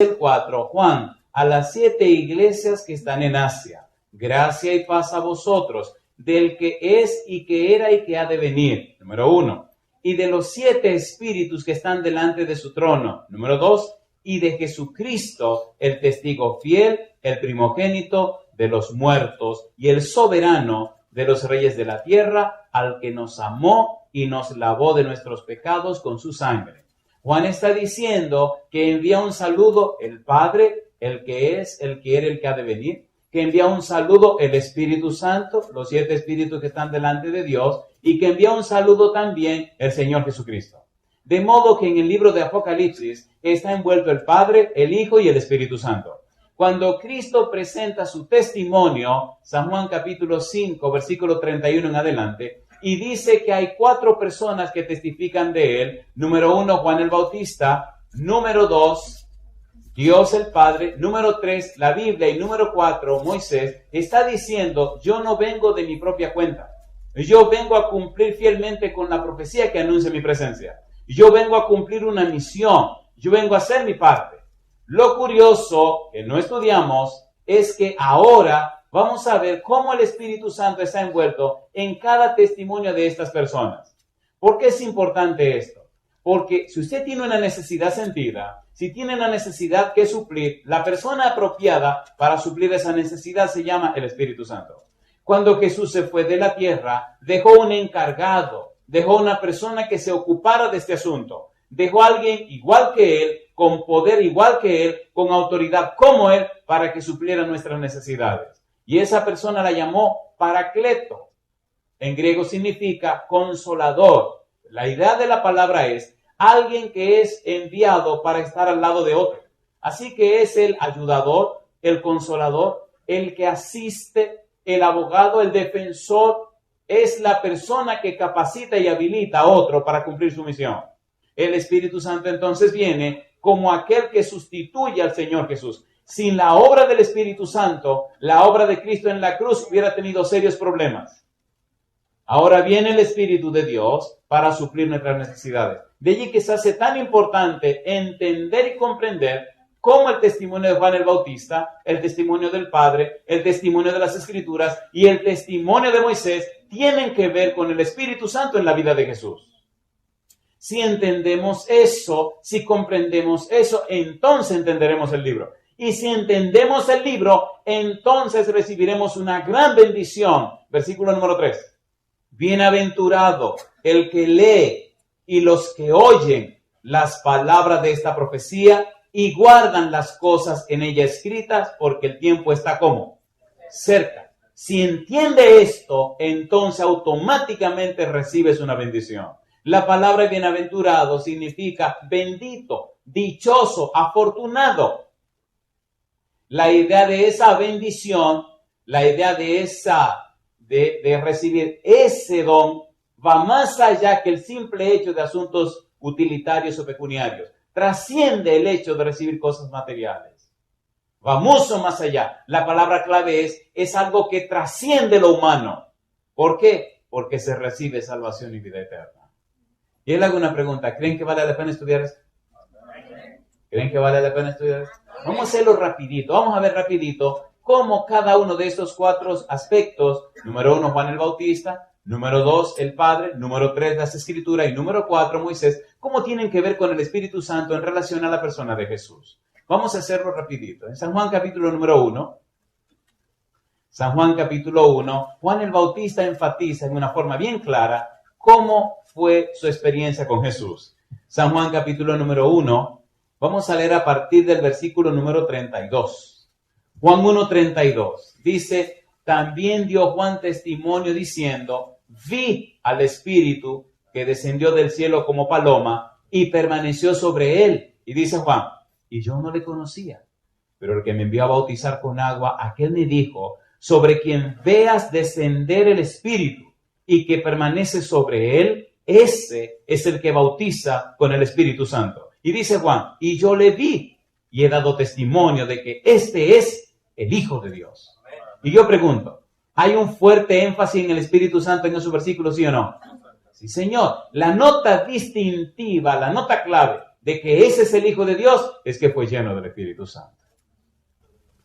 el 4, Juan, a las 7 iglesias que están en Asia, gracia y paz a vosotros, del que es y que era y que ha de venir, número 1, y de los 7 espíritus que están delante de su trono, número 2, y de Jesucristo, el testigo fiel, el primogénito de los muertos y el soberano de los reyes de la tierra, al que nos amó y nos lavó de nuestros pecados con su sangre. Juan está diciendo que envía un saludo el Padre, el que es, el que era, el que ha de venir, que envía un saludo el Espíritu Santo, los 7 espíritus que están delante de Dios, y que envía un saludo también el Señor Jesucristo. De modo que en el libro de Apocalipsis está envuelto el Padre, el Hijo y el Espíritu Santo. Cuando Cristo presenta su testimonio, San Juan capítulo 5, versículo 31 en adelante, y dice que hay 4 personas que testifican de él. Número 1, Juan el Bautista. Número 2, Dios el Padre. Número 3, la Biblia. Y número 4, Moisés. Está diciendo, yo no vengo de mi propia cuenta. Yo vengo a cumplir fielmente con la profecía que anuncia mi presencia. Yo vengo a cumplir una misión. Yo vengo a hacer mi parte. Lo curioso que no estudiamos es que ahora vamos a ver cómo el Espíritu Santo está envuelto en cada testimonio de estas personas. ¿Por qué es importante esto? Porque si usted tiene una necesidad sentida, si tiene una necesidad que suplir, la persona apropiada para suplir esa necesidad se llama el Espíritu Santo. Cuando Jesús se fue de la tierra, dejó un encargado, dejó una persona que se ocupara de este asunto. Dejó a alguien igual que él, con poder igual que él, con autoridad como él, para que supliera nuestras necesidades. Y esa persona la llamó Paracleto. En griego significa consolador. La idea de la palabra es alguien que es enviado para estar al lado de otro. Así que es el ayudador, el consolador, el que asiste, el abogado, el defensor. Es la persona que capacita y habilita a otro para cumplir su misión. El Espíritu Santo entonces viene como aquel que sustituye al Señor Jesús. Sin la obra del Espíritu Santo, la obra de Cristo en la cruz hubiera tenido serios problemas. Ahora viene el Espíritu de Dios para suplir nuestras necesidades. De allí que se hace tan importante entender y comprender cómo el testimonio de Juan el Bautista, el testimonio del Padre, el testimonio de las Escrituras y el testimonio de Moisés tienen que ver con el Espíritu Santo en la vida de Jesús. Si entendemos eso, si comprendemos eso, entonces entenderemos el libro. Y si entendemos el libro, entonces recibiremos una gran bendición. Versículo número 3. Bienaventurado el que lee y los que oyen las palabras de esta profecía y guardan las cosas en ella escritas, porque el tiempo está como cerca. Si entiende esto, entonces automáticamente recibes una bendición. La palabra bienaventurado significa bendito, dichoso, afortunado. La idea de esa bendición, la idea de recibir ese don, va más allá que el simple hecho de asuntos utilitarios o pecuniarios. Trasciende el hecho de recibir cosas materiales. Va mucho más allá. La palabra clave es algo que trasciende lo humano. ¿Por qué? Porque se recibe salvación y vida eterna. Y él hago una pregunta. ¿Creen que vale la pena estudiar esto? ¿Creen que vale la pena estudiar esto? Vamos a hacerlo rapidito. Vamos a ver rapidito cómo cada uno de estos 4 aspectos, número 1, Juan el Bautista, número 2, el Padre, número 3, las Escrituras y número 4, Moisés, cómo tienen que ver con el Espíritu Santo en relación a la persona de Jesús. Vamos a hacerlo rapidito. En San Juan capítulo número 1, San Juan capítulo 1, Juan el Bautista enfatiza en una forma bien clara cómo fue su experiencia con Jesús. San Juan capítulo número 1, vamos a leer a partir del versículo número 32. Juan 1:32 dice, también dio Juan testimonio diciendo, vi al Espíritu que descendió del cielo como paloma y permaneció sobre él. Y dice Juan, y yo no le conocía, pero el que me envió a bautizar con agua, aquel me dijo, sobre quien veas descender el Espíritu y que permanece sobre él, ese es el que bautiza con el Espíritu Santo. Y dice Juan, y yo le vi y he dado testimonio de que este es el Hijo de Dios. Y yo pregunto, ¿hay un fuerte énfasis en el Espíritu Santo en esos versículos, sí o no? Sí, Señor. La nota distintiva, la nota clave de que ese es el Hijo de Dios es que fue lleno del Espíritu Santo.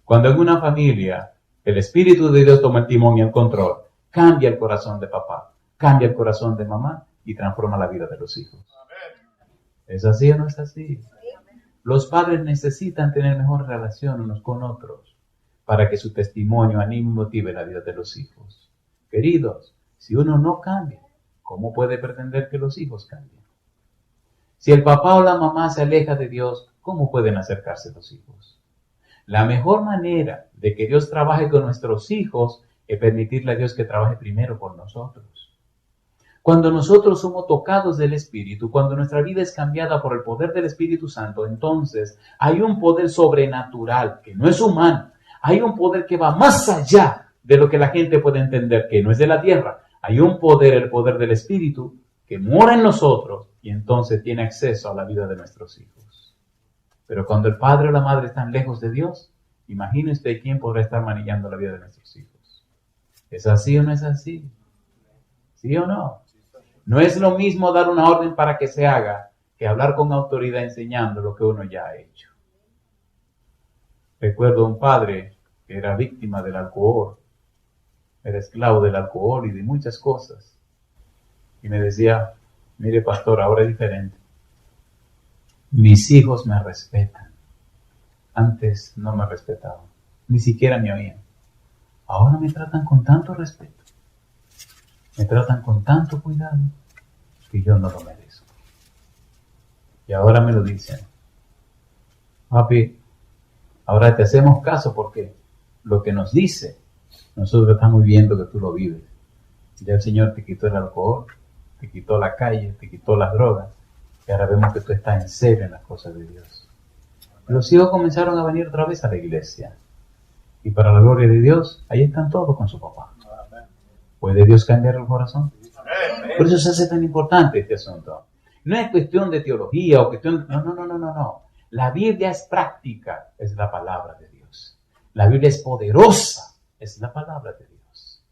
Cuando en una familia el Espíritu de Dios toma el timón y el control, cambia el corazón de papá, cambia el corazón de mamá y transforma la vida de los hijos. ¿Es así o no es así? Los padres necesitan tener mejor relación unos con otros para que su testimonio anime y motive la vida de los hijos. Queridos, si uno no cambia, ¿cómo puede pretender que los hijos cambien? Si el papá o la mamá se aleja de Dios, ¿cómo pueden acercarse los hijos? La mejor manera de que Dios trabaje con nuestros hijos es permitirle a Dios que trabaje primero con nosotros. Cuando nosotros somos tocados del Espíritu, cuando nuestra vida es cambiada por el poder del Espíritu Santo, entonces hay un poder sobrenatural que no es humano. Hay un poder que va más allá de lo que la gente puede entender, que no es de la tierra. Hay un poder, el poder del Espíritu, que mora en nosotros y entonces tiene acceso a la vida de nuestros hijos. Pero cuando el padre o la madre están lejos de Dios, imagine usted quién podrá estar manillando la vida de nuestros hijos. ¿Es así o no es así? ¿Sí o no? No es lo mismo dar una orden para que se haga que hablar con autoridad enseñando lo que uno ya ha hecho. Recuerdo un padre que era víctima del alcohol, era esclavo del alcohol y de muchas cosas. Y me decía, mire pastor, ahora es diferente. Mis hijos me respetan. Antes no me respetaban, ni siquiera me oían. Ahora me tratan con tanto respeto, me tratan con tanto cuidado, que yo no lo merezco. Y ahora me lo dicen. Papi, ahora te hacemos caso porque lo que nos dice, nosotros estamos viendo que tú lo vives. Ya el Señor te quitó el alcohol, te quitó la calle, te quitó las drogas. Y ahora vemos que tú estás en serio en las cosas de Dios. Los hijos comenzaron a venir otra vez a la iglesia. Y para la gloria de Dios, ahí están todos con su papá. ¿Puede Dios cambiar el corazón? Por eso se hace tan importante este asunto. No es cuestión de teología o cuestión... No. La Biblia es práctica, es la palabra de Dios. La Biblia es poderosa, es la palabra de Dios.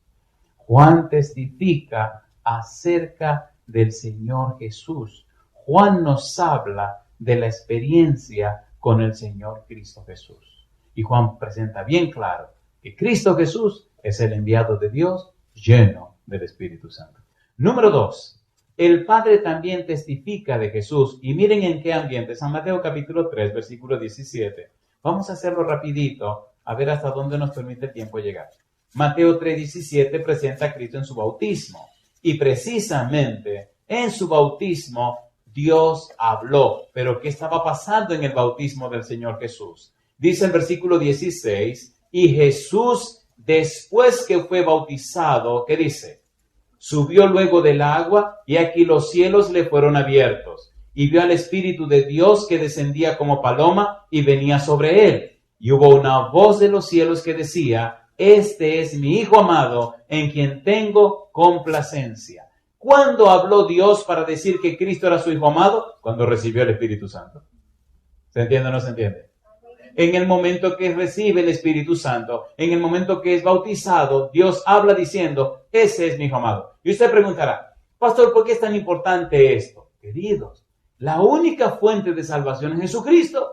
Juan testifica acerca del Señor Jesús. Juan nos habla de la experiencia con el Señor Cristo Jesús. Y Juan presenta bien claro que Cristo Jesús es el enviado de Dios lleno del Espíritu Santo. Número 2. El Padre también testifica de Jesús. Y miren en qué ambiente. San Mateo capítulo 3, versículo 17. Vamos a hacerlo rapidito, a ver hasta dónde nos permite el tiempo llegar. Mateo 3, 17 presenta a Cristo en su bautismo. Y precisamente en su bautismo Dios habló. Pero ¿qué estaba pasando en el bautismo del Señor Jesús? Dice el versículo 16, y Jesús, después que fue bautizado, ¿qué dice? Subió luego del agua, y aquí los cielos le fueron abiertos, y vio al Espíritu de Dios que descendía como paloma y venía sobre él. Y hubo una voz de los cielos que decía, este es mi Hijo amado, en quien tengo complacencia. ¿Cuándo habló Dios para decir que Cristo era su Hijo amado? Cuando recibió el Espíritu Santo. ¿Se entiende o no se entiende? En el momento que recibe el Espíritu Santo, en el momento que es bautizado, Dios habla diciendo, ese es mi Hijo amado. Y usted preguntará, pastor, ¿por qué es tan importante esto? Queridos, la única fuente de salvación es Jesucristo.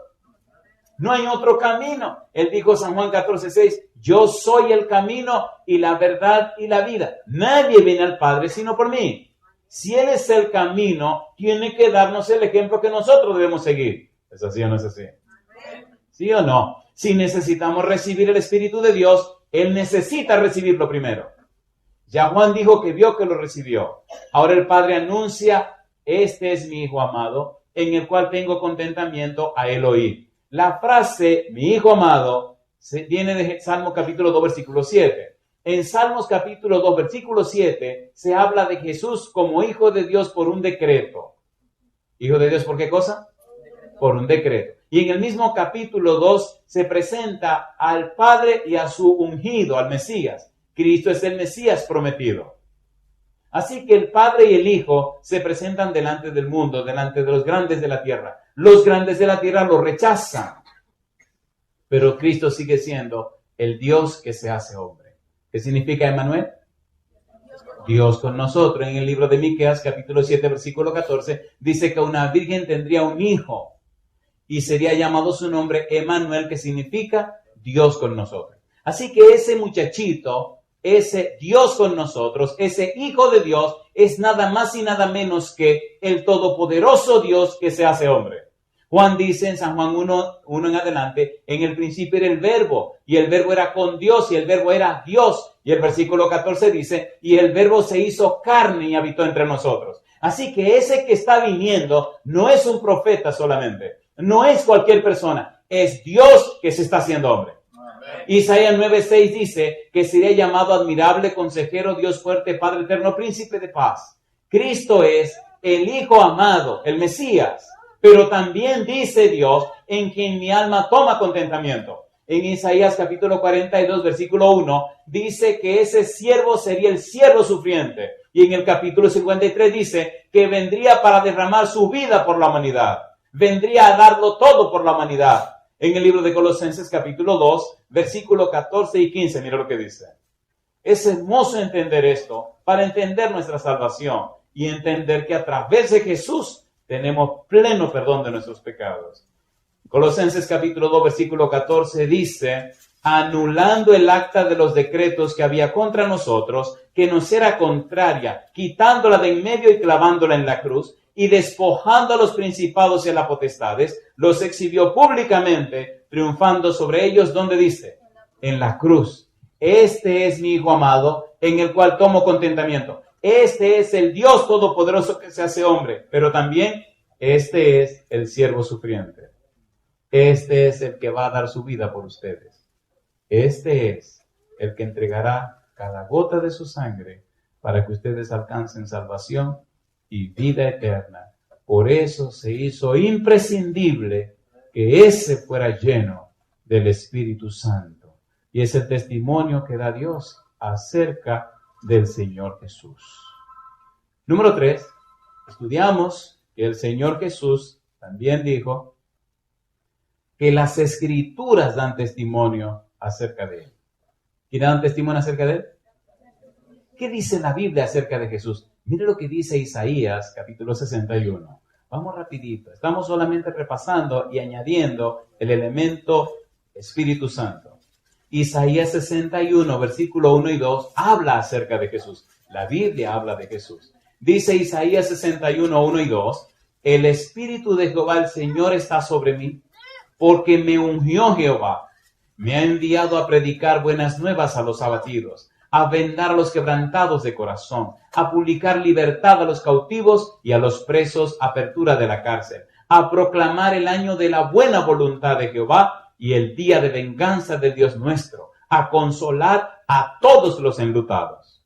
No hay otro camino. Él dijo San Juan 14:6, yo soy el camino y la verdad y la vida. Nadie viene al Padre sino por mí. Si Él es el camino, tiene que darnos el ejemplo que nosotros debemos seguir. ¿Es así o no es así? ¿Sí o no? Si necesitamos recibir el Espíritu de Dios, Él necesita recibirlo primero. Ya Juan dijo que vio que lo recibió. Ahora el Padre anuncia, este es mi Hijo amado, en el cual tengo contentamiento a Él oír. La frase, mi Hijo amado, viene de Salmos capítulo 2, versículo 7. En Salmos capítulo 2, versículo 7, se habla de Jesús como Hijo de Dios por un decreto. ¿Hijo de Dios por qué cosa? Por un decreto. Y en el mismo capítulo 2 se presenta al Padre y a su ungido, al Mesías. Cristo es el Mesías prometido. Así que el Padre y el Hijo se presentan delante del mundo, delante de los grandes de la tierra. Los grandes de la tierra lo rechazan. Pero Cristo sigue siendo el Dios que se hace hombre. ¿Qué significa Emmanuel? Dios con nosotros. En el libro de Miqueas, capítulo 7, versículo 14, dice que una virgen tendría un hijo y sería llamado su nombre Emmanuel, que significa Dios con nosotros. Así que ese muchachito, ese Dios con nosotros, ese hijo de Dios, es nada más y nada menos que el todopoderoso Dios que se hace hombre. Juan dice en San Juan 1 en adelante, en el principio era el verbo, y el verbo era con Dios, y el verbo era Dios. Y el versículo 14 dice, y el verbo se hizo carne y habitó entre nosotros. Así que ese que está viniendo no es un profeta solamente, no es cualquier persona, es Dios que se está haciendo hombre. Amén. Isaías 9:6 dice que sería llamado admirable, consejero, Dios fuerte, Padre eterno, príncipe de paz. Cristo es el Hijo amado, el Mesías. Pero también dice Dios, en quien mi alma toma contentamiento. En Isaías capítulo 42, versículo 1, dice que ese siervo sería el siervo sufriente. Y en el capítulo 53 dice que vendría para derramar su vida por la humanidad. Vendría a darlo todo por la humanidad. En el libro de Colosenses capítulo 2, versículo 14 y 15, mira lo que dice. Es hermoso entender esto para entender nuestra salvación y entender que a través de Jesús tenemos pleno perdón de nuestros pecados. Colosenses capítulo 2, versículo 14 dice, anulando el acta de los decretos que había contra nosotros, que nos era contraria, quitándola de en medio y clavándola en la cruz, y despojando a los principados y a las potestades, los exhibió públicamente, triunfando sobre ellos, donde dice, en la cruz. Este es mi Hijo amado, en el cual tomo contentamiento. Este es el Dios todopoderoso que se hace hombre, pero también este es el siervo sufriente. Este es el que va a dar su vida por ustedes. Este es el que entregará cada gota de su sangre para que ustedes alcancen salvación y vida eterna. Por eso se hizo imprescindible que ese fuera lleno del Espíritu Santo. Y es el testimonio que da Dios acerca del Señor Jesús. Número 3, estudiamos que el Señor Jesús también dijo que las Escrituras dan testimonio acerca de Él. ¿Quién dan testimonio acerca de Él? ¿Qué dice la Biblia acerca de Jesús? Mire lo que dice Isaías, capítulo 61. Vamos rapidito. Estamos solamente repasando y añadiendo el elemento Espíritu Santo. Isaías 61, versículo 1 y 2, habla acerca de Jesús. La Biblia habla de Jesús. Dice Isaías 61, 1 y 2, el Espíritu de Jehová el Señor está sobre mí, porque me ungió Jehová. Me ha enviado a predicar buenas nuevas a los abatidos, a vendar a los quebrantados de corazón, a publicar libertad a los cautivos y a los presos apertura de la cárcel, a proclamar el año de la buena voluntad de Jehová y el día de venganza de Dios nuestro, a consolar a todos los enlutados.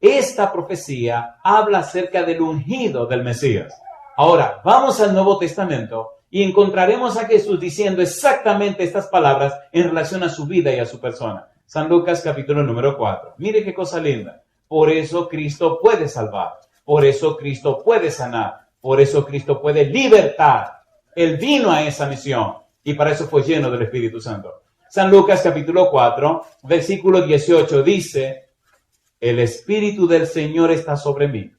Esta profecía habla acerca del ungido del Mesías. Ahora, vamos al Nuevo Testamento y encontraremos a Jesús diciendo exactamente estas palabras en relación a su vida y a su persona. San Lucas capítulo número 4. Mire qué cosa linda. Por eso Cristo puede salvar. Por eso Cristo puede sanar. Por eso Cristo puede libertar. Él vino a esa misión. Y para eso fue lleno del Espíritu Santo. San Lucas capítulo 4, versículo 18 dice, el Espíritu del Señor está sobre mí,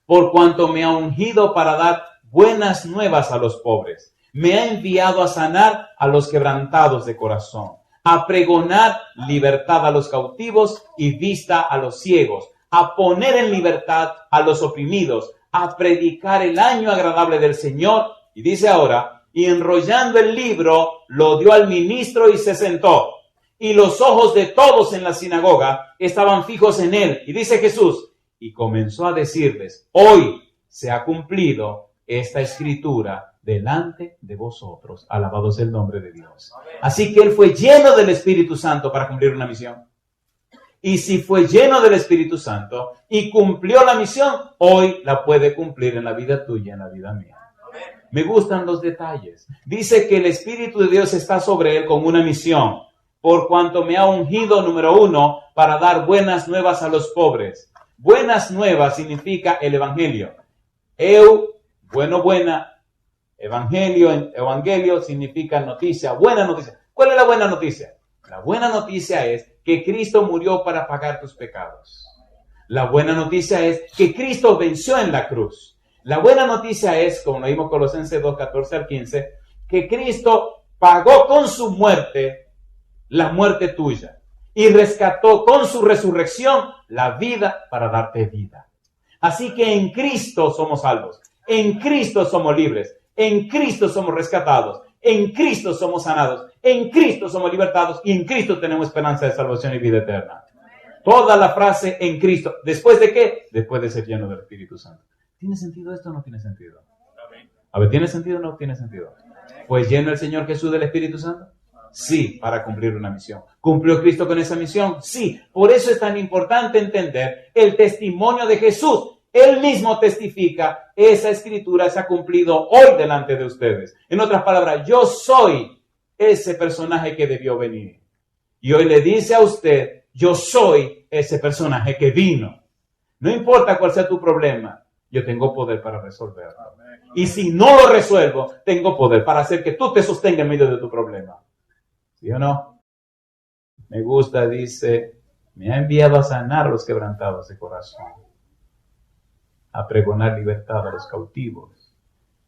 por cuanto me ha ungido para dar buenas nuevas a los pobres. Me ha enviado a sanar a los quebrantados de corazón, a pregonar libertad a los cautivos y vista a los ciegos, a poner en libertad a los oprimidos, a predicar el año agradable del Señor. Y dice ahora, y enrollando el libro, lo dio al ministro y se sentó. Y los ojos de todos en la sinagoga estaban fijos en él. Y dice Jesús, y comenzó a decirles, hoy se ha cumplido esta escritura delante de vosotros. Alabado sea el nombre de Dios. Así que él fue lleno del Espíritu Santo para cumplir una misión. Y si fue lleno del Espíritu Santo y cumplió la misión, hoy la puede cumplir en la vida tuya, en la vida mía. Me gustan los detalles. Dice que el Espíritu de Dios está sobre él con una misión. Por cuanto me ha ungido, número 1, para dar buenas nuevas a los pobres. Buenas nuevas significa el Evangelio. Buena. Evangelio significa noticia, buena noticia. ¿Cuál es la buena noticia? La buena noticia es que Cristo murió para pagar tus pecados. La buena noticia es que Cristo venció en la cruz. La buena noticia es, como lo vimos Colosenses 2, 14 al 15, que Cristo pagó con su muerte la muerte tuya y rescató con su resurrección la vida para darte vida. Así que en Cristo somos salvos, en Cristo somos libres, en Cristo somos rescatados, en Cristo somos sanados, en Cristo somos libertados y en Cristo tenemos esperanza de salvación y vida eterna. Toda la frase en Cristo. ¿Después de qué? Después de ser lleno del Espíritu Santo. ¿Tiene sentido esto o no tiene sentido? A ver, ¿tiene sentido o no tiene sentido? Pues lleno el Señor Jesús del Espíritu Santo. Sí, para cumplir una misión. ¿Cumplió Cristo con esa misión? Sí. Por eso es tan importante entender el testimonio de Jesús. Él mismo testifica, esa escritura se ha cumplido hoy delante de ustedes. En otras palabras, yo soy ese personaje que debió venir. Y hoy le dice a usted, yo soy ese personaje que vino. No importa cuál sea tu problema, yo tengo poder para resolverlo. Y si no lo resuelvo, tengo poder para hacer que tú te sostengas en medio de tu problema. ¿Sí o no? Me gusta, dice, me ha enviado a sanar a los quebrantados de corazón, a pregonar libertad a los cautivos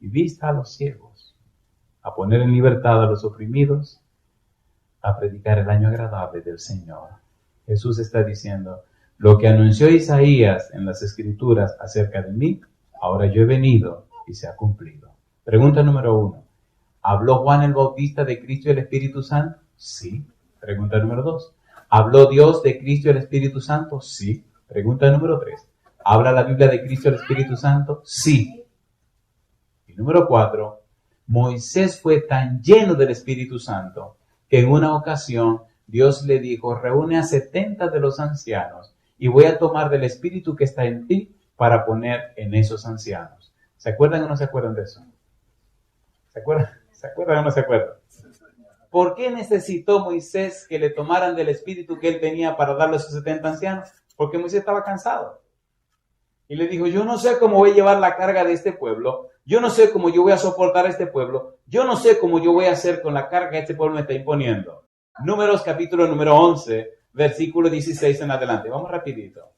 y vista a los ciegos, a poner en libertad a los oprimidos, a predicar el año agradable del Señor. Jesús está diciendo, lo que anunció Isaías en las Escrituras acerca de mí, ahora yo he venido y se ha cumplido. Pregunta número 1. ¿Habló Juan el Bautista de Cristo y el Espíritu Santo? Sí. Pregunta número 2. ¿Habló Dios de Cristo y el Espíritu Santo? Sí. Pregunta número 3. ¿Habla la Biblia de Cristo y el Espíritu Santo? Sí. Y número 4. Moisés fue tan lleno del Espíritu Santo que en una ocasión Dios le dijo, reúne a 70 de los ancianos y voy a tomar del Espíritu que está en ti para poner en esos ancianos. ¿Se acuerdan o no se acuerdan de eso? ¿Se acuerdan? ¿Se acuerdan o no se acuerdan? ¿Por qué necesitó Moisés que le tomaran del Espíritu que él tenía para darle a sus 70 ancianos? Porque Moisés estaba cansado. Y le dijo, yo no sé cómo voy a llevar la carga de este pueblo, yo no sé cómo yo voy a soportar a este pueblo, yo no sé cómo yo voy a hacer con la carga que este pueblo me está imponiendo. Números capítulo número 11, versículo 16 en adelante. Vamos rapidito.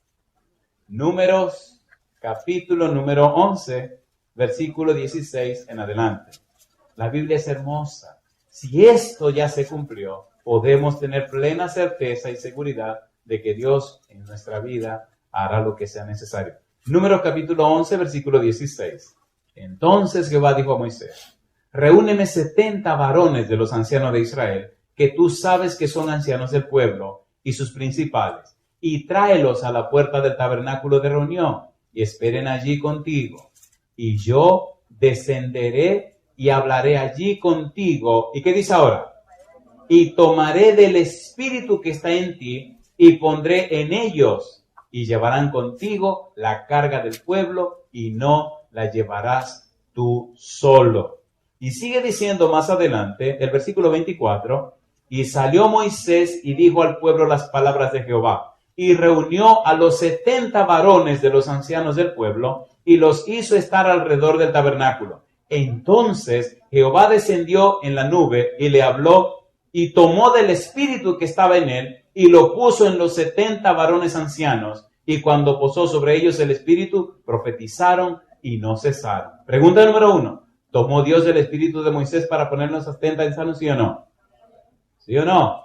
Números capítulo número 11, versículo 16 en adelante. La Biblia es hermosa. Si esto ya se cumplió, podemos tener plena certeza y seguridad de que Dios en nuestra vida hará lo que sea necesario. Números capítulo 11, versículo 16. Entonces Jehová dijo a Moisés, reúneme 70 varones de los ancianos de Israel, que tú sabes que son ancianos del pueblo y sus principales, y tráelos a la puerta del tabernáculo de reunión, y esperen allí contigo. Y yo descenderé y hablaré allí contigo. ¿Y qué dice ahora? Y tomaré del espíritu que está en ti, y pondré en ellos, y llevarán contigo la carga del pueblo, y no la llevarás tú solo. Y sigue diciendo más adelante, el versículo 24, y salió Moisés y dijo al pueblo las palabras de Jehová, y reunió a los 70 varones de los ancianos del pueblo, y los hizo estar alrededor del tabernáculo. Entonces Jehová descendió en la nube y le habló, y tomó del espíritu que estaba en él, y lo puso en los 70 varones ancianos, y cuando posó sobre ellos el espíritu, profetizaron y no cesaron. Pregunta número 1. ¿Tomó Dios el espíritu de Moisés para ponernos a 70 ancianos, sí o no? ¿Sí o no?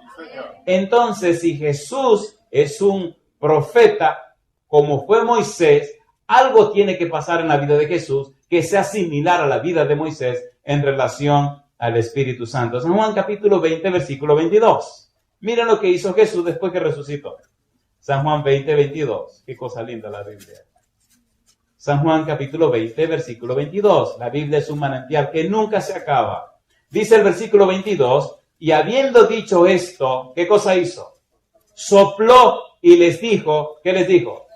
Entonces, si Jesús es un profeta, como fue Moisés, algo tiene que pasar en la vida de Jesús que sea similar a la vida de Moisés en relación al Espíritu Santo. San Juan capítulo 20, versículo 22. Miren lo que hizo Jesús después que resucitó. San Juan 20, 22. Qué cosa linda la Biblia. San Juan capítulo 20, versículo 22. La Biblia es un manantial que nunca se acaba. Dice el versículo 22, y habiendo dicho esto, ¿qué cosa hizo? Sopló y les dijo, ¿qué les dijo?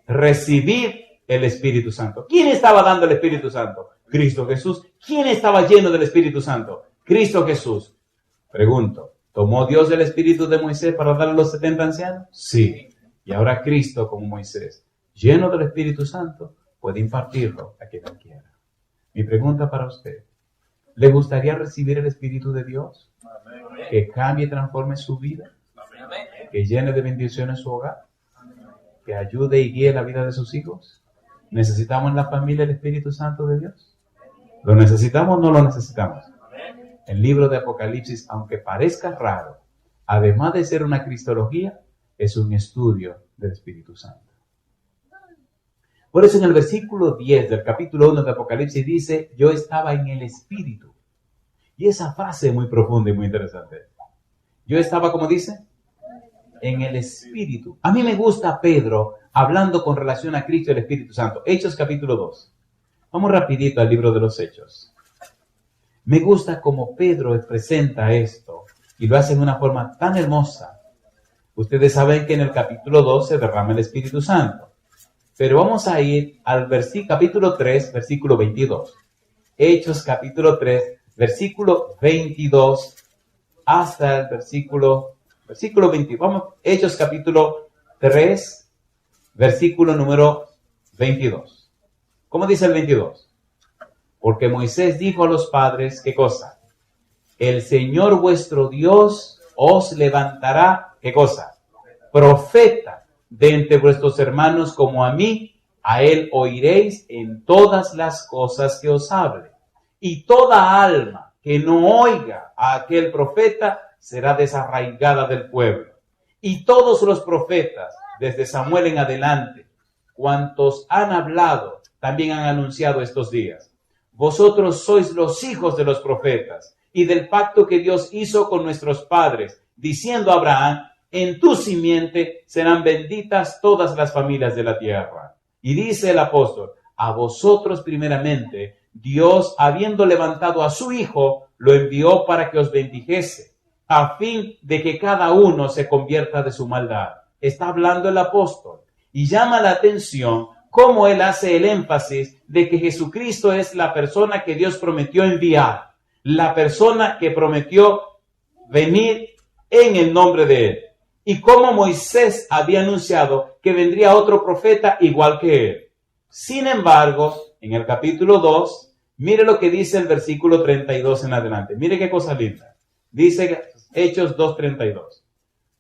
Recibid el Espíritu Santo. ¿Quién estaba dando el Espíritu Santo? Cristo Jesús. ¿Quién estaba lleno del Espíritu Santo? Cristo Jesús. Pregunto, ¿tomó Dios el Espíritu de Moisés para darle a los 70 ancianos? Sí. Y ahora Cristo, como Moisés, lleno del Espíritu Santo, puede impartirlo a quien quiera. Mi pregunta para usted, ¿le gustaría recibir el Espíritu de Dios? Que cambie y transforme su vida, que llene de bendiciones su hogar. que ayude y guíe la vida de sus hijos? ¿Necesitamos en la familia el Espíritu Santo de Dios? ¿Lo necesitamos o no lo necesitamos? El libro de Apocalipsis, aunque parezca raro, además de ser una cristología, es un estudio del Espíritu Santo. Por eso en el versículo 10 del capítulo 1 de Apocalipsis dice, yo estaba en el Espíritu. Y esa frase es muy profunda y muy interesante. Yo estaba, ¿cómo dice? En el Espíritu. A mí me gusta Pedro hablando con relación a Cristo y el Espíritu Santo. Hechos capítulo 2. Vamos rapidito al libro de los Hechos. Me gusta cómo Pedro presenta esto y lo hace de una forma tan hermosa. Ustedes saben que en el capítulo 2 se derrama el Espíritu Santo. Pero vamos a ir al capítulo 3, versículo 22. Hechos capítulo 3, versículo 22 hasta el versículo 20. Vamos, Hechos capítulo 3, versículo número 22. ¿Cómo dice el 22? Porque Moisés dijo a los padres, ¿qué cosa? El Señor vuestro Dios os levantará, ¿qué cosa? Profeta de entre vuestros hermanos como a mí, a él oiréis en todas las cosas que os hable. Y toda alma que no oiga a aquel profeta será desarraigada del pueblo. Y todos los profetas, desde Samuel en adelante, cuantos han hablado, también han anunciado estos días. Vosotros sois los hijos de los profetas y del pacto que Dios hizo con nuestros padres, diciendo a Abraham, en tu simiente serán benditas todas las familias de la tierra. Y dice el apóstol, a vosotros primeramente, Dios, habiendo levantado a su Hijo, lo envió para que os bendijese, a fin de que cada uno se convierta de su maldad. Está hablando el apóstol y llama la atención cómo él hace el énfasis de que Jesucristo es la persona que Dios prometió enviar, la persona que prometió venir en el nombre de él. Y cómo Moisés había anunciado que vendría otro profeta igual que él. Sin embargo, en el capítulo 2, mire lo que dice el versículo 32 en adelante. Mire qué cosa linda. Dice Hechos 2:32.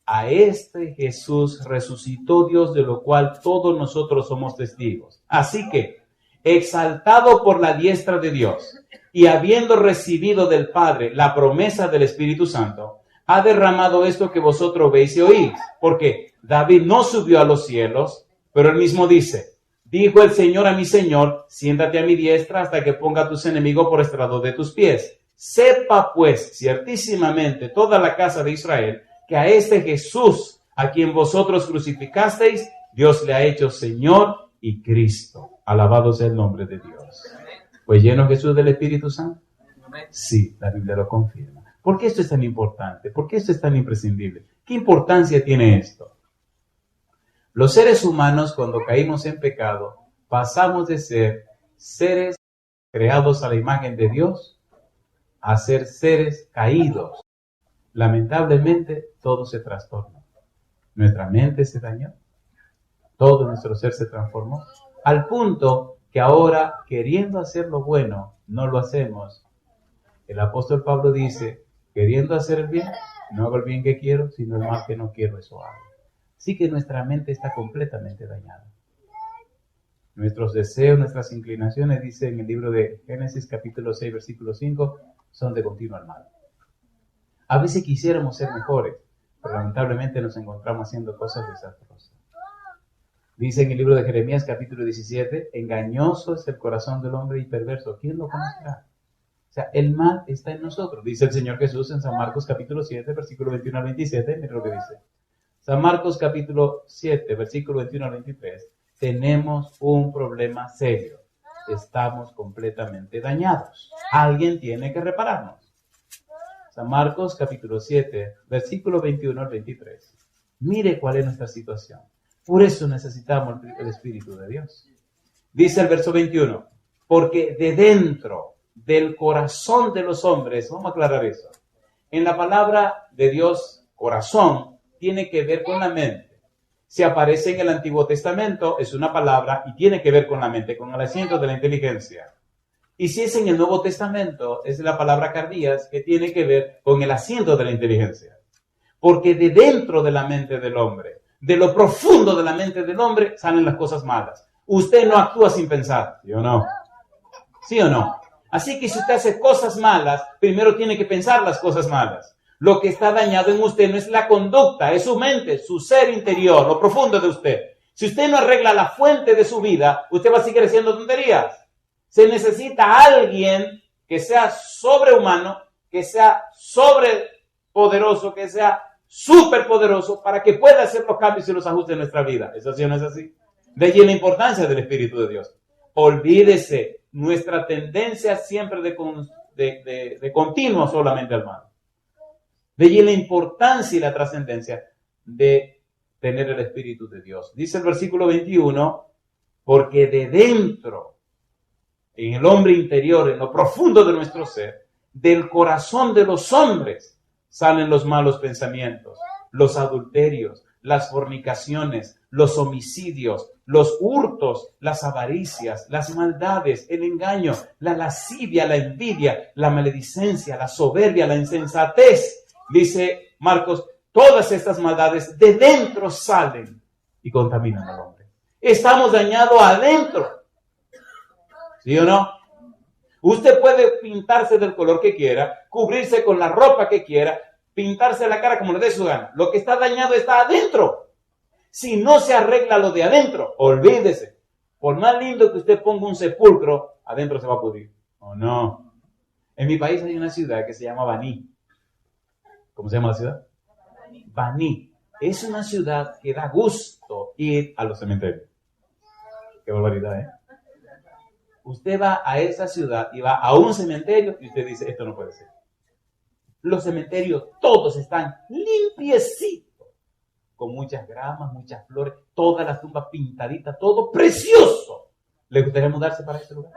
A este Jesús resucitó Dios, de lo cual todos nosotros somos testigos. Así que, exaltado por la diestra de Dios y habiendo recibido del Padre la promesa del Espíritu Santo, ha derramado esto que vosotros veis y oís. Porque David no subió a los cielos, pero él mismo dice, dijo el Señor a mi Señor, siéntate a mi diestra hasta que ponga a tus enemigos por estrado de tus pies. Sepa pues ciertísimamente toda la casa de Israel que a este Jesús, a quien vosotros crucificasteis, Dios le ha hecho Señor y Cristo. Alabado sea el nombre de Dios. ¿Pues lleno Jesús del Espíritu Santo? Sí, la Biblia lo confirma. ¿Por qué esto es tan importante? ¿Por qué esto es tan imprescindible? ¿Qué importancia tiene esto? Los seres humanos, cuando caímos en pecado, pasamos de ser seres creados a la imagen de Dios a ser seres caídos. Lamentablemente, todo se trastornó. Nuestra mente se dañó. Todo nuestro ser se transformó. Al punto que ahora, queriendo hacer lo bueno, no lo hacemos. El apóstol Pablo dice, queriendo hacer el bien, no hago el bien que quiero, sino el mal que no quiero, eso hago. Así que nuestra mente está completamente dañada. Nuestros deseos, nuestras inclinaciones, dice en el libro de Génesis capítulo 6, versículo 5, son de continuo al mal. A veces quisiéramos ser mejores, pero lamentablemente nos encontramos haciendo cosas desastrosas. Dice en el libro de Jeremías capítulo 17, engañoso es el corazón del hombre y perverso, ¿quién lo conocerá? O sea, el mal está en nosotros, dice el Señor Jesús en San Marcos capítulo 7, versículo 21 al 27, mira lo que dice. San Marcos capítulo 7, versículo 21 al 23, tenemos un problema serio, estamos completamente dañados, alguien tiene que repararnos. San Marcos capítulo 7, versículo 21 al 23, mire cuál es nuestra situación, por eso necesitamos el Espíritu de Dios. Dice el verso 21, porque de dentro del corazón de los hombres, vamos a aclarar eso. En la palabra de Dios, corazón, tiene que ver con la mente. Si aparece en el Antiguo Testamento, es una palabra y tiene que ver con la mente, con el asiento de la inteligencia. Y si es en el Nuevo Testamento, es la palabra cardías, que tiene que ver con el asiento de la inteligencia. Porque de dentro de la mente del hombre De lo profundo de la mente del hombre salen las cosas malas. Usted no actúa sin pensar, ¿sí o no? ¿Sí o no? Así que si usted hace cosas malas, primero tiene que pensar las cosas malas. Lo que está dañado en usted no es la conducta, es su mente, su ser interior, lo profundo de usted. Si usted no arregla la fuente de su vida, usted va a seguir haciendo tonterías. Se necesita alguien que sea sobrehumano, que sea sobrepoderoso, que sea superpoderoso para que pueda hacer los cambios y los ajustes en nuestra vida. ¿Es así o no es así? De allí la importancia del Espíritu de Dios. Olvídese, nuestra tendencia siempre de continuo solamente al mal. De allí la importancia y la trascendencia de tener el Espíritu de Dios. Dice el versículo 21, porque de dentro, en el hombre interior, en lo profundo de nuestro ser, del corazón de los hombres, salen los malos pensamientos, los adulterios, las fornicaciones, los homicidios, los hurtos, las avaricias, las maldades, el engaño, la lascivia, la envidia, la maledicencia, la soberbia, la insensatez. Dice Marcos, todas estas maldades de dentro salen y contaminan al hombre. Estamos dañados adentro. ¿Sí o no? Usted puede pintarse del color que quiera, cubrirse con la ropa que quiera, pintarse la cara como le dé su gana. Lo que está dañado está adentro. Si no se arregla lo de adentro, olvídese. Por más lindo que usted ponga un sepulcro, adentro se va a pudrir. ¿O no? En mi país hay una ciudad que se llama Baní. ¿Cómo se llama la ciudad? Baní. Es una ciudad que da gusto ir a los cementerios. Qué barbaridad, ¿eh? Usted va a esa ciudad y va a un cementerio y usted dice, esto no puede ser. Los cementerios todos están limpiecitos, con muchas gramas, muchas flores, todas las tumbas pintaditas, todo precioso. ¿Le gustaría mudarse para ese lugar?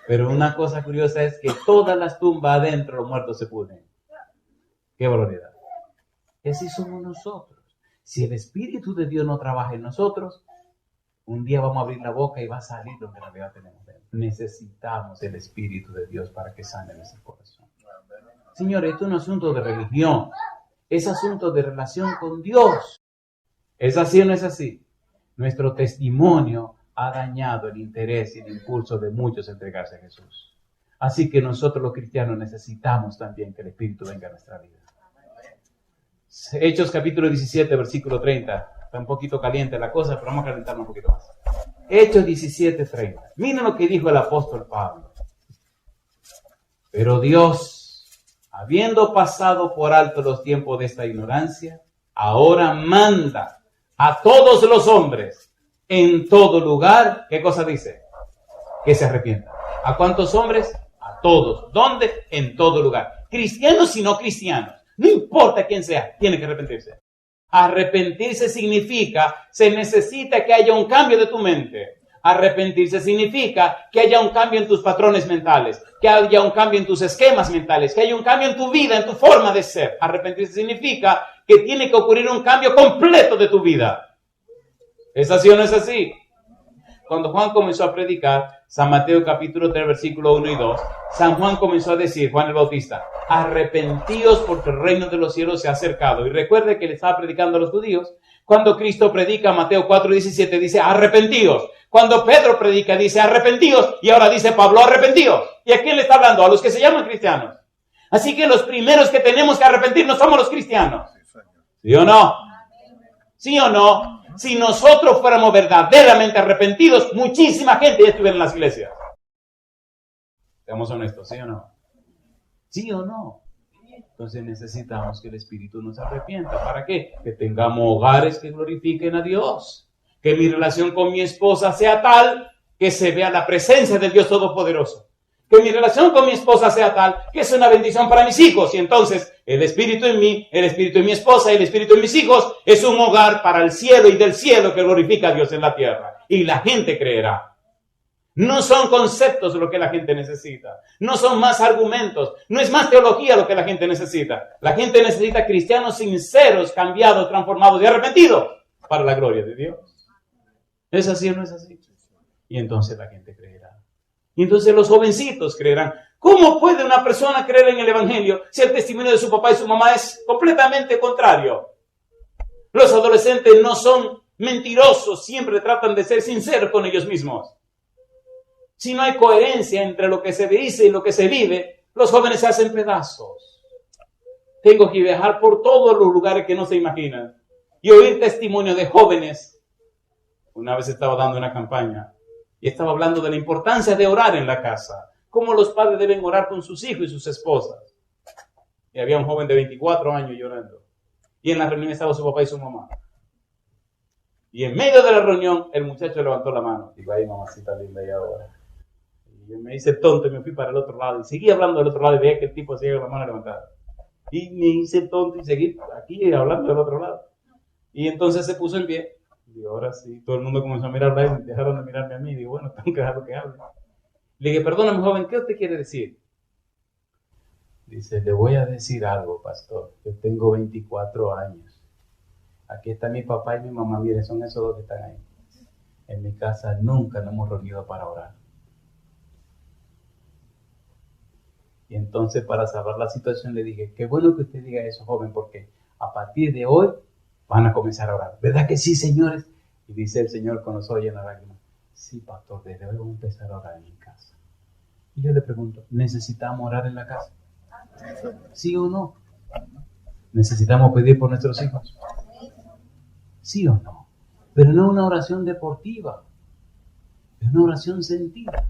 Pero una cosa curiosa es que todas las tumbas adentro, los muertos se pudren. ¡Qué barbaridad! Y así somos nosotros. Si el Espíritu de Dios no trabaja en nosotros, un día vamos a abrir la boca y va a salir lo que en realidad tenemos dentro. Necesitamos el Espíritu de Dios para que sane nuestro corazón. Señores, esto no es asunto de religión. Es asunto de relación con Dios. ¿Es así o no es así? Nuestro testimonio ha dañado el interés y el impulso de muchos a entregarse a Jesús. Así que nosotros los cristianos necesitamos también que el Espíritu venga a nuestra vida. Hechos capítulo 17, versículo 30. Está un poquito caliente la cosa, pero vamos a calentarlo un poquito más. Hechos 17:30. Miren lo que dijo el apóstol Pablo. Pero Dios, habiendo pasado por alto los tiempos de esta ignorancia, ahora manda a todos los hombres en todo lugar, ¿qué cosa dice? Que se arrepientan. ¿A cuántos hombres? A todos. ¿Dónde? En todo lugar. Cristianos y no cristianos. No importa quién sea, tiene que arrepentirse. Arrepentirse significa, se necesita que haya un cambio de tu mente. Arrepentirse significa que haya un cambio en tus patrones mentales, que haya un cambio en tus esquemas mentales, que haya un cambio en tu vida, en tu forma de ser. Arrepentirse significa que tiene que ocurrir un cambio completo de tu vida. ¿Es así o no es así? Cuando Juan comenzó a predicar, San Mateo capítulo 3, versículo 1 y 2, San Juan comenzó a decir, Juan el Bautista, arrepentíos porque el reino de los cielos se ha acercado. Y recuerde que le estaba predicando a los judíos. Cuando Cristo predica, Mateo 4, 17, dice, arrepentíos. Cuando Pedro predica, dice, arrepentíos. Y ahora dice Pablo, arrepentíos. ¿Y a quién le está hablando? A los que se llaman cristianos. Así que los primeros que tenemos que arrepentirnos somos los cristianos. ¿Sí o no? ¿Sí o no? Si nosotros fuéramos verdaderamente arrepentidos, muchísima gente ya estuviera en las iglesias. Seamos honestos, ¿sí o no? ¿Sí o no? Entonces necesitamos que el Espíritu nos arrepienta. ¿Para qué? Que tengamos hogares que glorifiquen a Dios. Que mi relación con mi esposa sea tal que se vea la presencia del Dios Todopoderoso. Que mi relación con mi esposa sea tal que es una bendición para mis hijos. Y entonces el Espíritu en mí, el Espíritu en mi esposa y el Espíritu en mis hijos es un hogar para el cielo y del cielo que glorifica a Dios en la tierra. Y la gente creerá. No son conceptos lo que la gente necesita. No son más argumentos. No es más teología lo que la gente necesita. La gente necesita cristianos sinceros, cambiados, transformados y arrepentidos para la gloria de Dios. ¿Es así o no es así? Y entonces la gente creerá. Y entonces los jovencitos creerán. ¿Cómo puede una persona creer en el Evangelio si el testimonio de su papá y su mamá es completamente contrario? Los adolescentes no son mentirosos, siempre tratan de ser sinceros con ellos mismos. Si no hay coherencia entre lo que se dice y lo que se vive, los jóvenes se hacen pedazos. Tengo que viajar por todos los lugares que no se imaginan y oír testimonio de jóvenes. Una vez estaba dando una campaña y estaba hablando de la importancia de orar en la casa, cómo los padres deben orar con sus hijos y sus esposas. Y había un joven de 24 años llorando. Y en la reunión estaba su papá y su mamá. Y en medio de la reunión, el muchacho levantó la mano. Digo, ay, mamacita linda, y ahora. Y yo me hice tonto y me fui para el otro lado. Y seguí hablando del otro lado y veía que el tipo hacía la mano levantada. Y me hice tonto y seguí aquí hablando del otro lado. Y entonces se puso en pie. Y ahora sí, todo el mundo comenzó a mirarla y dejaron de mirarme a mí. Digo, bueno, tengo que dejar lo que hable. Le dije, perdóname, joven, ¿qué usted quiere decir? Dice, le voy a decir algo, pastor. Yo tengo 24 años. Aquí está mi papá y mi mamá. Mire, son esos dos que están ahí. En mi casa nunca nos hemos reunido para orar. Y entonces, para salvar la situación, le dije, qué bueno que usted diga eso, joven, porque a partir de hoy van a comenzar a orar. ¿Verdad que sí, señores? Y dice el Señor con los ojos llenos de lágrimas. Sí, pastor, desde hoy vamos a empezar a orar en mi casa. Y yo le pregunto, ¿necesitamos orar en la casa? ¿Sí o no? ¿Necesitamos pedir por nuestros hijos? ¿Sí o no? Pero no una oración deportiva, es una oración sentida.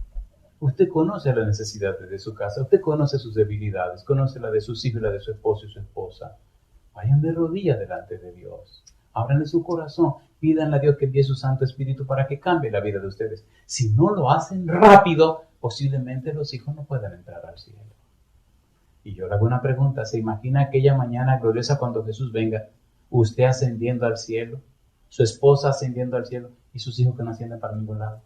Usted conoce las necesidades de su casa, usted conoce sus debilidades, conoce la de sus hijos, la de su esposo y su esposa. Vayan de rodillas delante de Dios, ábranle su corazón, pídanle a Dios que envíe su Santo Espíritu para que cambie la vida de ustedes. Si no lo hacen rápido, posiblemente los hijos no puedan entrar al cielo. Y yo le hago una pregunta, ¿se imagina aquella mañana gloriosa cuando Jesús venga? Usted ascendiendo al cielo, su esposa ascendiendo al cielo y sus hijos que no ascienden para ningún lado.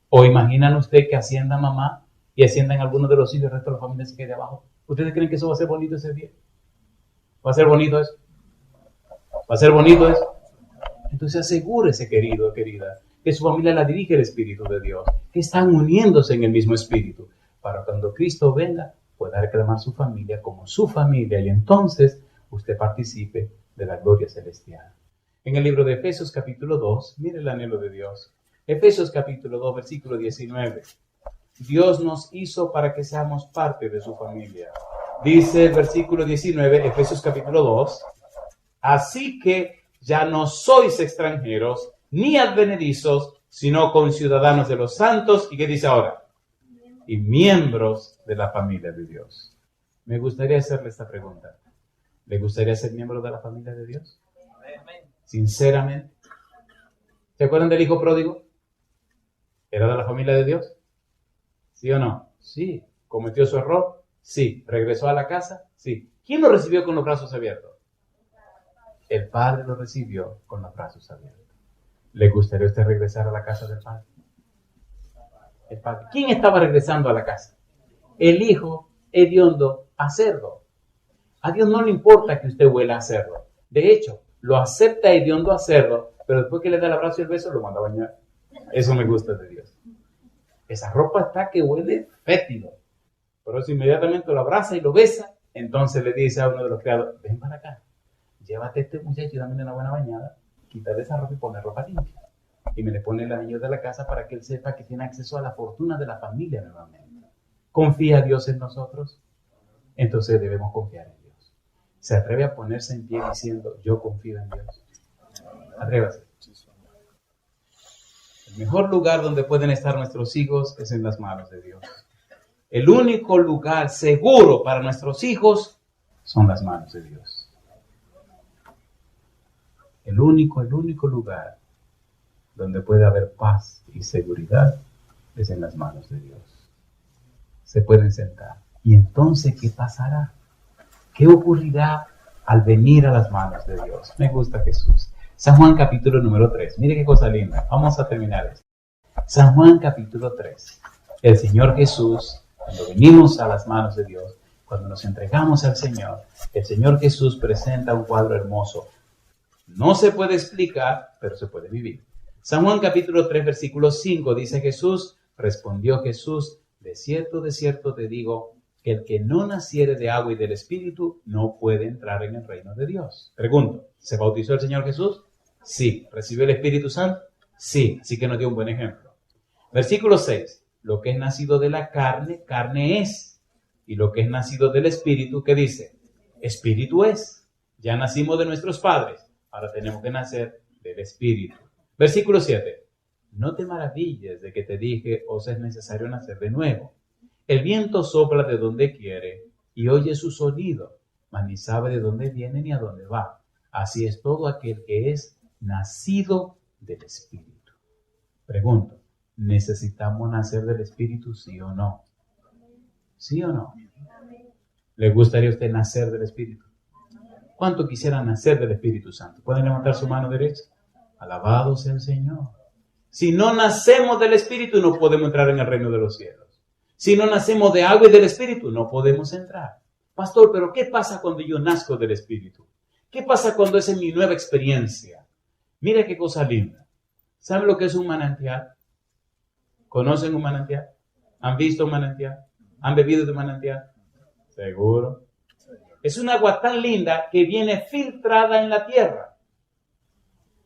¿O imaginan usted que ascienda mamá y asciendan algunos de los hijos y el resto de la familia se quede abajo? ¿Ustedes creen que eso va a ser bonito ese día? ¿Va a ser bonito eso? ¿Va a ser bonito eso? Entonces asegúrese, querido o querida, que su familia la dirige el Espíritu de Dios, que están uniéndose en el mismo Espíritu, para cuando Cristo venga pueda reclamar su familia como su familia y entonces usted participe de la gloria celestial. En el libro de Efesios capítulo 2, mire el anhelo de Dios. Efesios capítulo 2, versículo 19. Dios nos hizo para que seamos parte de su familia. Dice el versículo 19, Efesios capítulo 2, así que ya no sois extranjeros ni advenedizos, sino conciudadanos de los santos. ¿Y qué dice ahora? Y miembros de la familia de Dios. Me gustaría hacerle esta pregunta. ¿Le gustaría ser miembro de la familia de Dios? Sinceramente. ¿Se acuerdan del hijo pródigo? ¿Era de la familia de Dios? ¿Sí o no? Sí. ¿Cometió su error? Sí. ¿Regresó a la casa? Sí. ¿Quién lo recibió con los brazos abiertos? El Padre lo recibió con los brazos abiertos. ¿Le gustaría a usted regresar a la casa del Padre? El Padre. ¿Quién estaba regresando a la casa? El hijo hediondo a cerdo. A Dios no le importa que usted huela a cerdo. De hecho, lo acepta hediondo a cerdo, pero después que le da el abrazo y el beso, lo manda a bañar. Eso me gusta de Dios. Esa ropa está que huele fétido. Pero si inmediatamente lo abraza y lo besa, entonces le dice a uno de los criados, ven para acá, llévate a este muchacho y dame una buena bañada, quítale esa ropa y ponle ropa limpia. Y me le pone el anillo de la casa para que él sepa que tiene acceso a la fortuna de la familia nuevamente. ¿Confía Dios en nosotros? Entonces debemos confiar en Dios. ¿Se atreve a ponerse en pie diciendo, yo confío en Dios? Atrévase. El mejor lugar donde pueden estar nuestros hijos es en las manos de Dios. El único lugar seguro para nuestros hijos son las manos de Dios. El único lugar donde puede haber paz y seguridad es en las manos de Dios. Se pueden sentar. ¿Y entonces qué pasará? ¿Qué ocurrirá al venir a las manos de Dios? Me gusta Jesús. San Juan capítulo número 3. Mire qué cosa linda. Vamos a terminar esto. San Juan capítulo 3. El Señor Jesús, cuando venimos a las manos de Dios, cuando nos entregamos al Señor, el Señor Jesús presenta un cuadro hermoso. No se puede explicar, pero se puede vivir. San Juan capítulo 3, versículo 5 dice Jesús, Respondió Jesús, de cierto te digo, que el que no naciere de agua y del Espíritu no puede entrar en el reino de Dios. Pregunto, ¿se bautizó el Señor Jesús? Sí. ¿Recibió el Espíritu Santo? Sí. Así que nos dio un buen ejemplo. Versículo 6. Lo que es nacido de la carne, carne es. Y lo que es nacido del Espíritu, ¿qué dice? Espíritu es. Ya nacimos de nuestros padres. Ahora tenemos que nacer del Espíritu. Versículo 7. No te maravilles de que te dije, os es necesario nacer de nuevo. El viento sopla de donde quiere y oye su sonido, mas ni sabe de dónde viene ni a dónde va. Así es todo aquel que es nacido del Espíritu. Pregunto, ¿necesitamos nacer del Espíritu, sí o no? ¿Sí o no? ¿Le gustaría a usted nacer del Espíritu? ¿Cuánto quisiera nacer del Espíritu Santo? ¿Pueden levantar su mano derecha? Alabado sea el Señor. Si no nacemos del Espíritu, no podemos entrar en el reino de los cielos. Si no nacemos de agua y del Espíritu, no podemos entrar. Pastor, pero ¿qué pasa cuando yo nazco del Espíritu? ¿Qué pasa cuando esa es mi nueva experiencia? Mira qué cosa linda. ¿Saben lo que es un manantial? ¿Conocen un manantial? ¿Han visto un manantial? ¿Han bebido de un manantial? Seguro. Es un agua tan linda que viene filtrada en la tierra.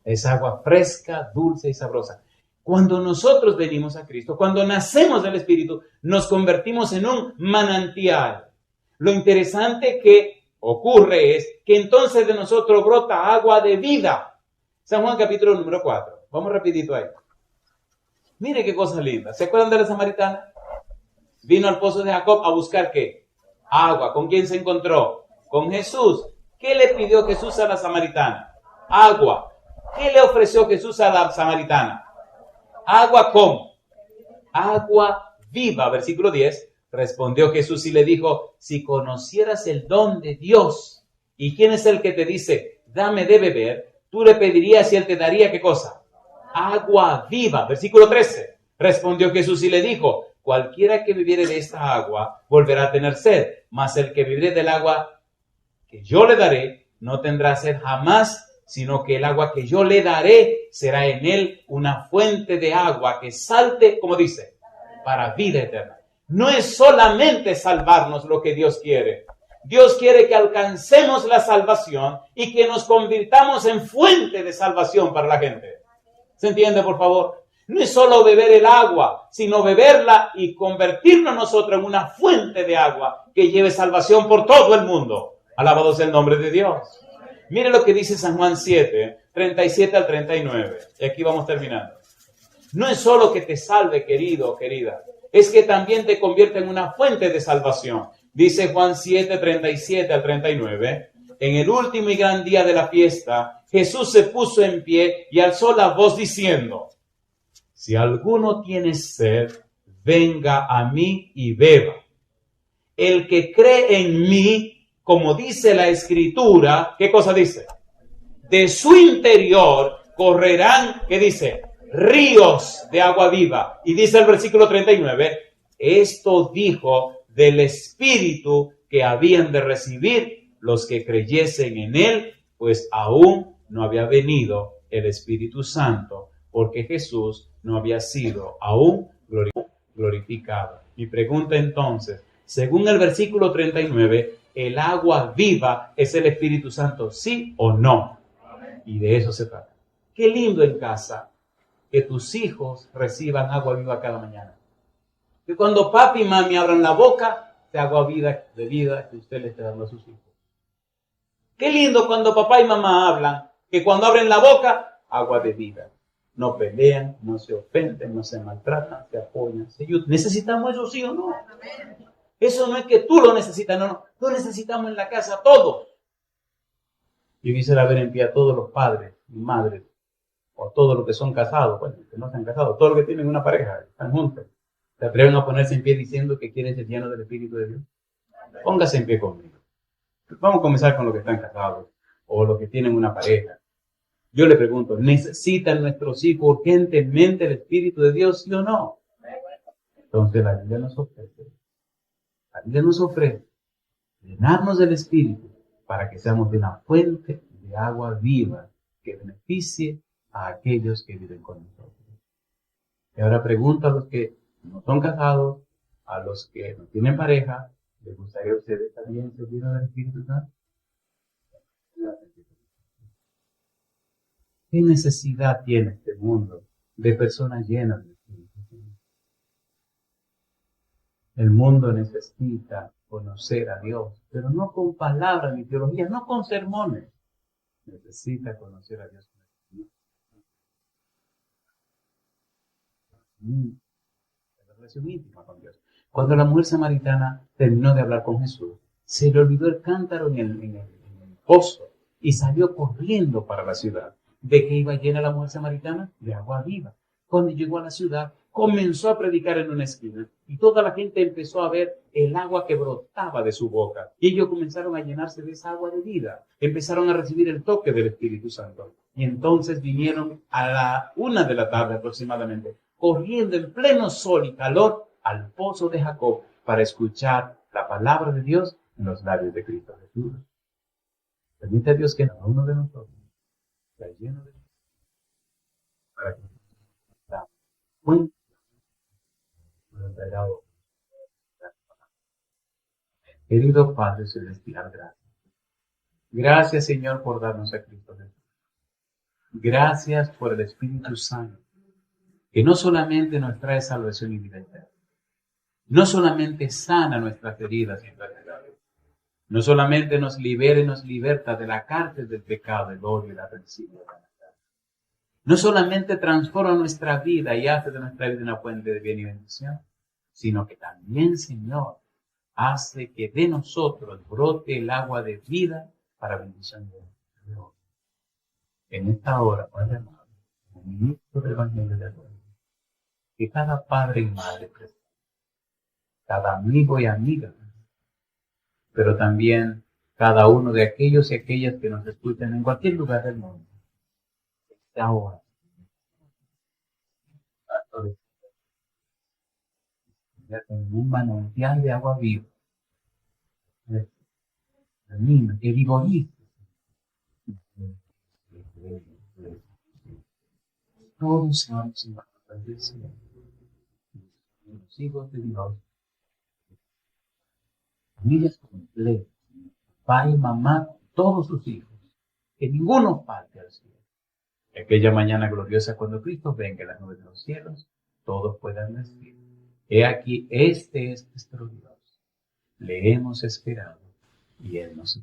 Es agua fresca, dulce y sabrosa. Cuando nosotros venimos a Cristo, cuando nacemos del Espíritu, nos convertimos en un manantial. Lo interesante que ocurre es que entonces de nosotros brota agua de vida. San Juan capítulo número 4. Vamos rapidito ahí. Mire qué cosa linda. ¿Se acuerdan de la samaritana? Vino al pozo de Jacob a buscar ¿qué? Agua. ¿Con quién se encontró? Con Jesús. ¿Qué le pidió Jesús a la samaritana? Agua. ¿Qué le ofreció Jesús a la samaritana? ¿Agua cómo? Agua viva. Versículo 10. Respondió Jesús y le dijo, si conocieras el don de Dios, ¿y quién es el que te dice, dame de beber? Tú le pedirías y él te daría, ¿qué cosa? Agua viva. Versículo 13. Respondió Jesús y le dijo, cualquiera que bebiere de esta agua volverá a tener sed, mas el que bebiere del agua que yo le daré no tendrá sed jamás, sino que el agua que yo le daré será en él una fuente de agua que salte, como dice, para vida eterna. No es solamente salvarnos lo que Dios quiere. Dios quiere que alcancemos la salvación y que nos convirtamos en fuente de salvación para la gente. ¿Se entiende, por favor? No es solo beber el agua, sino beberla y convertirnos nosotros en una fuente de agua que lleve salvación por todo el mundo. Alabado sea el nombre de Dios. Mire lo que dice San Juan 7, 37 al 39. Y aquí vamos terminando. No es solo que te salve, querido o querida, es que también te convierte en una fuente de salvación. Dice Juan 7, 37 al 39. En el último y gran día de la fiesta, Jesús se puso en pie y alzó la voz diciendo, si alguno tiene sed, venga a mí y beba. El que cree en mí, como dice la Escritura, ¿qué cosa dice? De su interior correrán, ¿qué dice? Ríos de agua viva. Y dice el versículo 39, esto dijo del Espíritu que habían de recibir los que creyesen en él, pues aún no había venido el Espíritu Santo, porque Jesús no había sido aún glorificado. Mi pregunta entonces, según el versículo 39, ¿el agua viva es el Espíritu Santo, sí o no? Y de eso se trata. Qué lindo en casa que tus hijos reciban agua viva cada mañana. Que cuando papi y mami abran la boca, de agua viva de vida que usted le está dando a sus hijos. Qué lindo cuando papá y mamá hablan, que cuando abren la boca, agua de vida. No pelean, no se ofenden, no se maltratan, se apoyan, se ayudan. ¿Necesitamos eso, sí o no? Eso no es que tú lo necesitas, no. Lo necesitamos en la casa todos. Yo quisiera ver en pie a todos los padres y madres, o todos los que son casados, bueno, que no se han casado, todos los que tienen una pareja, están juntos. ¿Se atreven a ponerse en pie diciendo que quieren ser llenos del Espíritu de Dios? Póngase en pie conmigo. Vamos a comenzar con los que están casados, o los que tienen una pareja. Yo le pregunto, ¿necesitan nuestros hijos urgentemente el Espíritu de Dios, sí o no? Entonces la Biblia nos ofrece llenarnos del Espíritu para que seamos de una fuente de agua viva que beneficie a aquellos que viven con nosotros. Y ahora pregunto a los que no son casados, a los que no tienen pareja, ¿les gustaría a ustedes también ser llenos del Espíritu Santo? ¿Qué necesidad tiene este mundo de personas llenas del Espíritu Santo? El mundo necesita conocer a Dios, pero no con palabras ni teología, no con sermones. Necesita conocer a Dios con el Espíritu. La relación íntima con Dios. Cuando la mujer samaritana terminó de hablar con Jesús, se le olvidó el cántaro en el pozo y salió corriendo para la ciudad. ¿De qué iba llena la mujer samaritana? De agua viva. Cuando llegó a la ciudad, comenzó a predicar en una esquina y toda la gente empezó a ver el agua que brotaba de su boca. Y ellos comenzaron a llenarse de esa agua de vida. Empezaron a recibir el toque del Espíritu Santo. Y entonces vinieron a la 1 de la tarde aproximadamente, corriendo en pleno sol y calor al pozo de Jacob para escuchar la palabra de Dios en los labios de Cristo Jesús. Permite a Dios que cada uno de nosotros esté lleno de Dios para que la fuente verdadero. Querido Padre Celestial, gracias. Gracias, Señor, por darnos a Cristo Jesús. Gracias por el Espíritu Santo, que no solamente nos trae salvación y vida eterna, no solamente sana nuestras heridas y enfermedades, no solamente nos libera y nos liberta de la cárcel del pecado, el odio y la rencilla, no solamente transforma nuestra vida y hace de nuestra vida una fuente de bien y bendición, sino que también, Señor, hace que de nosotros brote el agua de vida para bendición de Dios. En esta hora, Padre amado, como ministro del Evangelio de Dios, que cada padre y madre presente, cada amigo y amiga, pero también cada uno de aquellos y aquellas que nos escuchan en cualquier lugar del mundo, esta hora, en un manantial de agua viva, que vigorice todos somos embajadores del Señor, los hijos de Dios, familias completas, papá y mamá, todos sus hijos, que ninguno falte al cielo. Aquella mañana gloriosa cuando Cristo venga en las nubes de los cielos, todos puedan decir: he aquí, este es nuestro Dios, le hemos esperado y Él nos